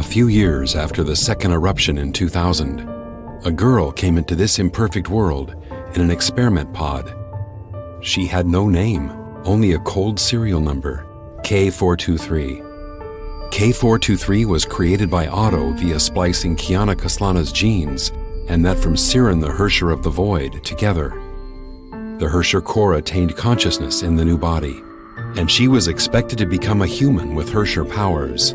A few years after the second eruption in 2000, a girl came into this imperfect world in an experiment pod. She had no name, only a cold serial number, K423. K423 was created by Otto via splicing Kiana Kaslana's genes and that from Siren the Hersher of the Void together. The Hersher core attained consciousness in the new body, and she was expected to become a human with Hersher powers.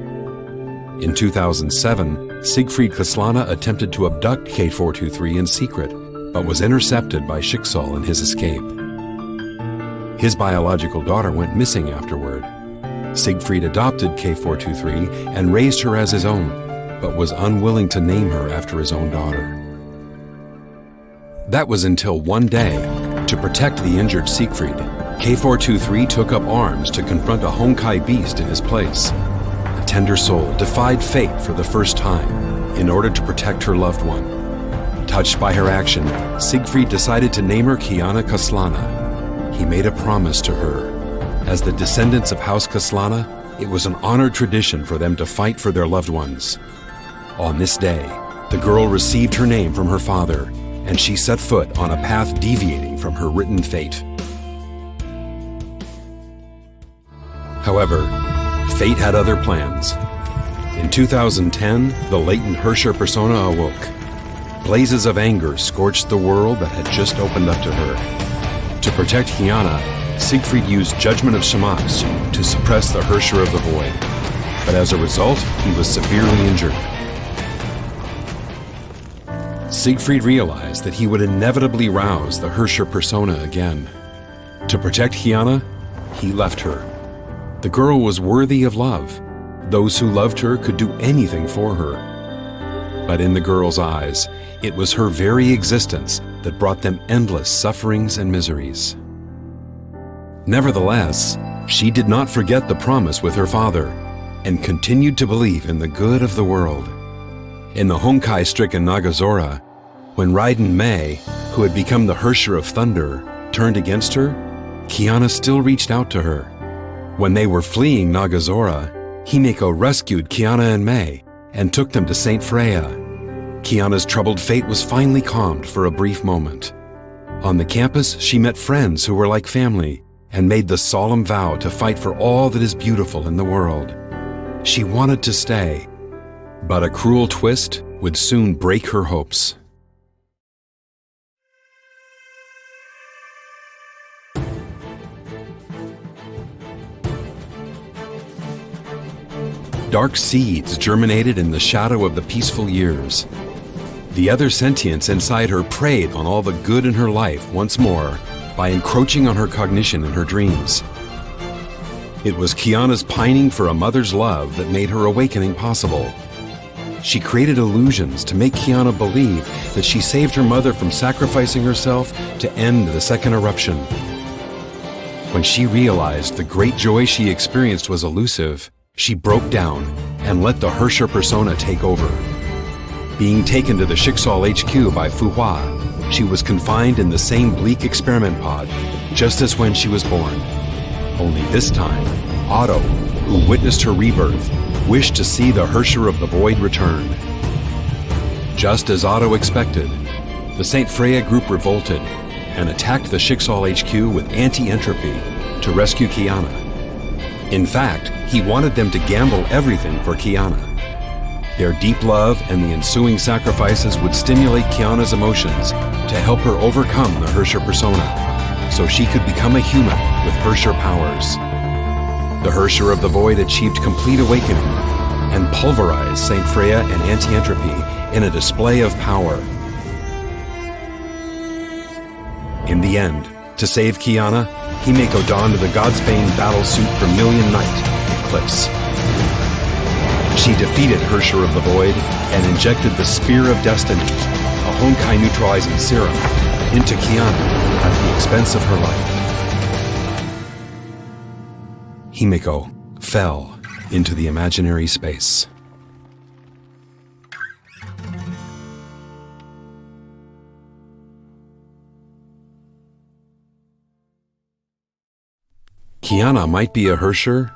In 2007, Siegfried Kaslana attempted to abduct K423 in secret, but was intercepted by Schicksal in his escape. His biological daughter went missing afterward. Siegfried adopted K423 and raised her as his own, but was unwilling to name her after his own daughter. That was until one day, to protect the injured Siegfried, K423 took up arms to confront a Honkai beast in his place. A tender soul defied fate for the first time in order to protect her loved one. Touched by her action, Siegfried decided to name her Kiana Kaslana. He made a promise to her. As the descendants of House Kaslana, it was an honored tradition for them to fight for their loved ones. On this day, the girl received her name from her father, and she set foot on a path deviating from her written fate. However, fate had other plans. In 2010, the latent Hersher persona awoke. Blazes of anger scorched the world that had just opened up to her. To protect Kiana, Siegfried used Judgment of Shamash to suppress the Hersher of the Void, but as a result, he was severely injured. Siegfried realized that he would inevitably rouse the Hersher persona again. To protect Kiana, he left her. The girl was worthy of love. Those who loved her could do anything for her. But in the girl's eyes, it was her very existence that brought them endless sufferings and miseries. Nevertheless, she did not forget the promise with her father and continued to believe in the good of the world. In the Honkai-stricken Nagazora, when Raiden Mei, who had become the Hersher of Thunder, turned against her, Kiana still reached out to her. When they were fleeing Nagazora, Himeko rescued Kiana and Mei and took them to Saint Freya. Kiana's troubled fate was finally calmed for a brief moment. On the campus, she met friends who were like family and made the solemn vow to fight for all that is beautiful in the world. She wanted to stay, but a cruel twist would soon break her hopes. Dark seeds germinated in the shadow of the peaceful years. The other sentience inside her preyed on all the good in her life once more by encroaching on her cognition in her dreams. It was Kiana's pining for a mother's love that made her awakening possible. She created illusions to make Kiana believe that she saved her mother from sacrificing herself to end the second eruption. When she realized the great joy she experienced was elusive, she broke down and let the Hersher persona take over. Being taken to the Schicksal HQ by Fu Hua, she was confined in the same bleak experiment pod, just as when she was born. Only this time, Otto, who witnessed her rebirth, wished to see the Hersher of the Void return. Just as Otto expected, the Saint Freya group revolted and attacked the Schicksal HQ with anti-entropy to rescue Kiana. In fact, he wanted them to gamble everything for Kiana. Their deep love and the ensuing sacrifices would stimulate Kiana's emotions to help her overcome the Hersher persona, so she could become a human with Hersher powers. The Hersher of the Void achieved complete awakening and pulverized Saint Freya and anti-entropy in a display of power. In the end, to save Kiana, Himeko donned the Godsbane battle suit for Million Night, Eclipse. She defeated Hersher of the Void and injected the Spear of Destiny, a Honkai neutralizing serum, into Kiana at the expense of her life. Himeko fell into the imaginary space. Kiana might be a Hersher,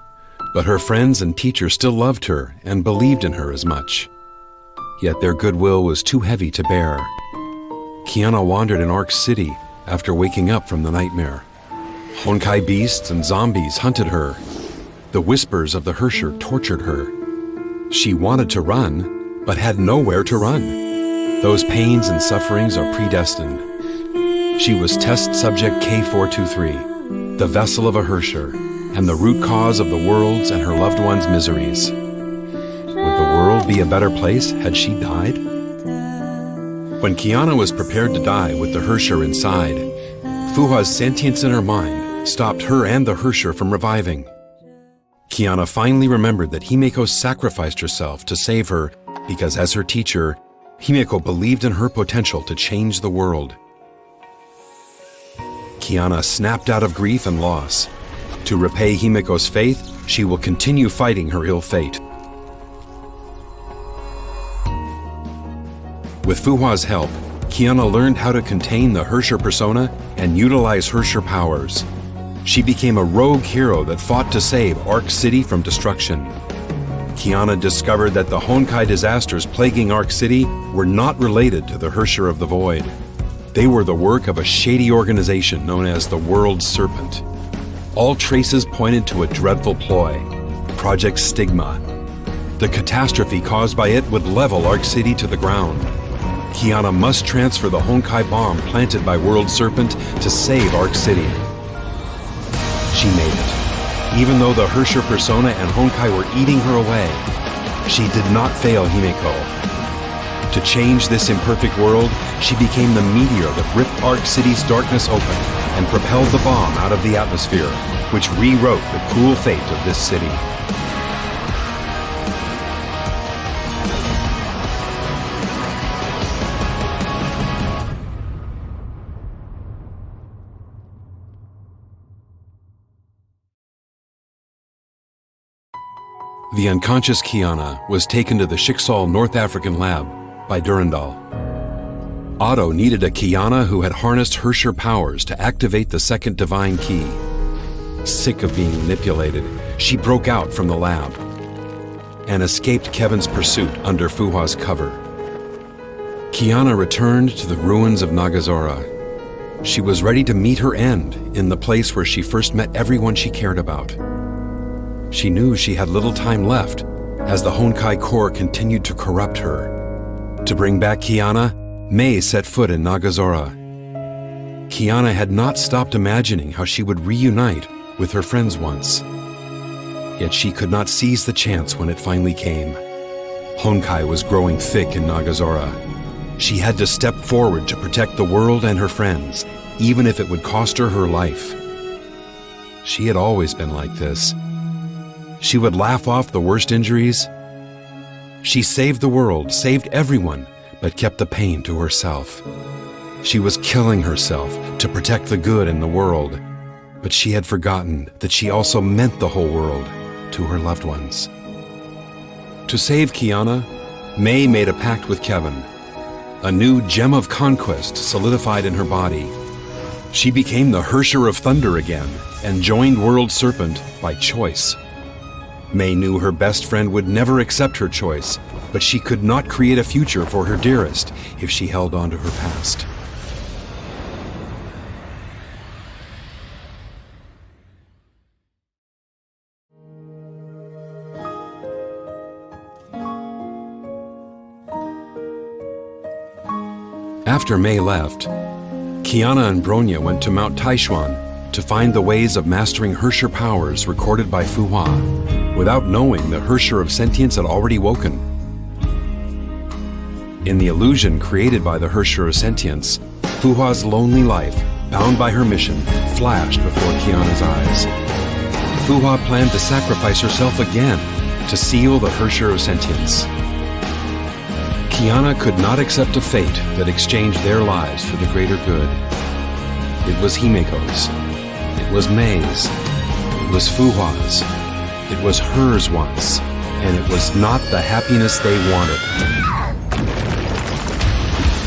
But her friends and teachers still loved her and believed in her as much. Yet their goodwill was too heavy to bear. Kiana wandered in Ark City after waking up from the nightmare. Honkai beasts and zombies hunted her. The whispers of the Hersher tortured her. She wanted to run, but had nowhere to run. Those pains and sufferings are predestined. She was test subject K423, the vessel of a Hersher, and the root cause of the world's and her loved ones' miseries. Would the world be a better place had she died? When Kiana was prepared to die with the Hersher inside, Fuha's sentience in her mind stopped her and the Hersher from reviving. Kiana finally remembered that Himeko sacrificed herself to save her because, as her teacher, Himeko believed in her potential to change the world. Kiana snapped out of grief and loss. To repay Himeko's faith, she will continue fighting her ill fate. With Fuha's help, Kiana learned how to contain the Hersher persona and utilize Hersher powers. She became a rogue hero that fought to save Ark City from destruction. Kiana discovered that the Honkai disasters plaguing Ark City were not related to the Hersher of the Void. They were the work of a shady organization known as the World Serpent. All traces pointed to a dreadful ploy, Project Stigma. The catastrophe caused by it would level Ark City to the ground. Kiana must transfer the Honkai bomb planted by World Serpent to save Ark City. She made it. Even though the Hersher persona and Honkai were eating her away, she did not fail Himeko. To change this imperfect world, she became the meteor that ripped Ark City's darkness open and propelled the bomb out of the atmosphere, which rewrote the cruel fate of this city. The unconscious Kiana was taken to the Schicksal North African lab by Durandal. Otto needed a Kiana who had harnessed Hersher powers to activate the second divine key. Sick of being manipulated, she broke out from the lab and escaped Kevin's pursuit under Fuha's cover. Kiana returned to the ruins of Nagazora. She was ready to meet her end in the place where she first met everyone she cared about. She knew she had little time left as the Honkai core continued to corrupt her. To bring back Kiana, Mei set foot in Nagazora. Kiana had not stopped imagining how she would reunite with her friends once. Yet she could not seize the chance when it finally came. Honkai was growing thick in Nagazora. She had to step forward to protect the world and her friends, even if it would cost her her life. She had always been like this. She would laugh off the worst injuries. She saved the world, saved everyone, but kept the pain to herself. She was killing herself to protect the good in the world, but she had forgotten that she also meant the whole world to her loved ones. To save Kiana, Mei made a pact with Kevin. A new gem of conquest solidified in her body. She became the Hersher of Thunder again and joined World Serpent by choice. Mei knew her best friend would never accept her choice, but she could not create a future for her dearest if she held on to her past. After Mei left, Kiana and Bronya went to Mount Taishuan to find the ways of mastering Hersher powers recorded by Fuha, without knowing the Hersher of Sentience had already woken. In the illusion created by the Hersher of Sentience, Fuha's lonely life, bound by her mission, flashed before Kiana's eyes. Fuha planned to sacrifice herself again to seal the Hersher of Sentience. Kiana could not accept a fate that exchanged their lives for the greater good. It was Himeko's. It was Mei's. It was Fuha's. It was hers once, and it was not the happiness they wanted.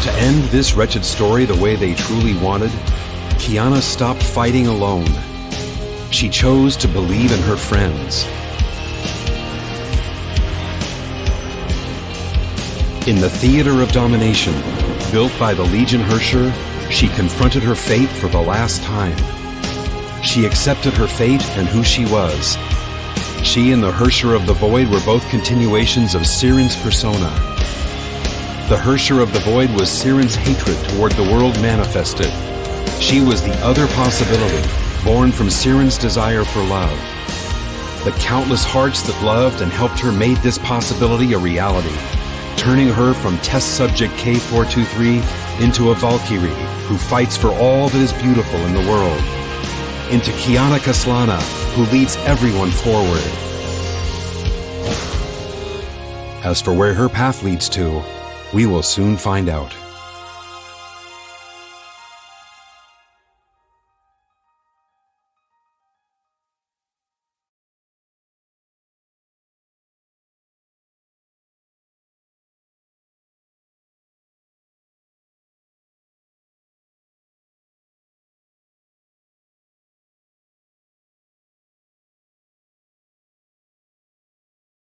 To end this wretched story the way they truly wanted, Kiana stopped fighting alone. She chose to believe in her friends. In the theater of domination, built by the Legion Hersher, she confronted her fate for the last time. She accepted her fate and who she was. She and the Hersher of the Void were both continuations of Siren's persona. The Hersher of the Void was Siren's hatred toward the world manifested. She was the other possibility, born from Siren's desire for love. The countless hearts that loved and helped her made this possibility a reality, turning her from test subject K423 into a Valkyrie who fights for all that is beautiful in the world, into Kiana Kaslana, who leads everyone forward. As for where her path leads to, we will soon find out.